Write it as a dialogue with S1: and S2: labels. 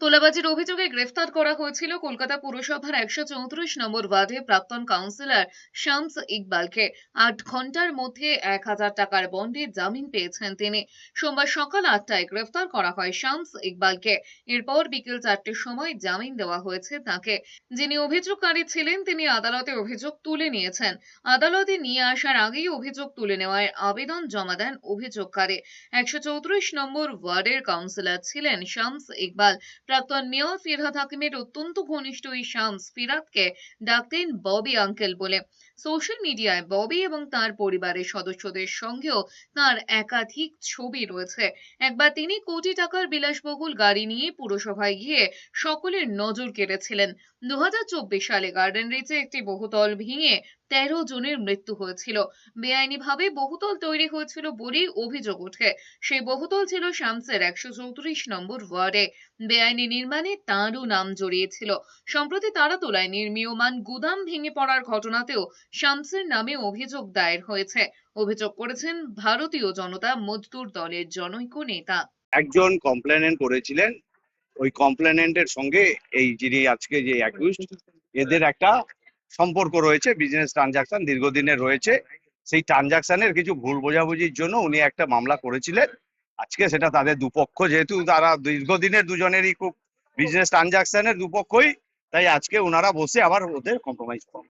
S1: তোলাবাজির অভিযোগে গ্রেফতার করা হয়েছিল কলকাতা পুরসভার ১৩৪ নম্বর ওয়ার্ডে প্রাক্তন কাউন্সিলর শামস ইকবালকে। ৮ ঘন্টার মধ্যে ১,০০০ টাকার বন্ডে জামিন পেয়েছেন তিনি। সোমবার সকাল ৮টায় গ্রেফতার করা হয় শামস ইকবালকে। এরপর বিকেল ৪টের সময় জামিন দেওয়া হয়েছে তাকে। যিনি অভিযোগকারী ছিলেন তিনি আদালতে অভিযোগ তুলে নিয়েছেন। আদালতে নিয়ে আসার আগেই অভিযোগ তুলে নেওয়ার আবেদন জমা দেন অভিযোগকারী। ১৩৪ নম্বর ওয়ার্ডের কাউন্সিলর ছিলেন শামস ইকবাল। প্রাক্তন মেয়র ফিরহাদ হাকিমের অত্যন্ত ঘনিষ্ঠ এই শামস ফিরহাদকে ডাকতেন ববি আঙ্কেল বলে। সোশ্যাল মিডিয়ায় ববি এবং তার পরিবারের সদস্যদের সঙ্গেও তার একাধিক ছবি রয়েছে। একবার তিনি কোটি টাকার বিলাসবহুল গাড়ি নিয়ে পুরসভায় গিয়ে সকলের নজর কেড়েছিলেন। ২০২৪ সালে গার্ডেন রিচে একটি বহুতল ভেঙে ১৩ জনের মৃত্যু হয়েছিল। বেআইনিভাবে বহুতল তৈরি হয়েছিল বলেই অভিযোগ ওঠে। সেই বহুতল ছিল শামসের ১৩৪ নম্বর ওয়ার্ডে। বেআইনি নির্মাণে তাঁরও নাম জড়িয়েছিল। সম্প্রতি তারাতলায় নির্মীয়মাণ গুদাম ভেঙে পড়ার ঘটনাতেও শামসের নামে অভিযোগ দায়ের হয়েছে। অভিযোগ করেছেন ভারতীয় জনতা মজদুর দলের জনৈক নেতা।
S2: একজন কমপ্লেনেন্ট করেছিলেন, ওই কমপ্লেনেন্টের সঙ্গে এই যিনি আজকে যে অ্যাকিউজড, এদের একটা সম্পর্ক রয়েছে, বিজনেস ট্রানজাকশন দীর্ঘদিনের রয়েছে। সেই ট্রানজাকশনের কিছু ভুল বোঝাবুঝির জন্য উনি একটা মামলা করেছিলেন। আজকে সেটা তাদের দুপক্ষ, যেহেতু তারা দীর্ঘদিনের দুজনেরই খুব বিজনেস ট্রানজাকশনের দুপক্ষই, তাই আজকে ওনারা বসে আবার ওদের কম্প্রোমাইজ করেন।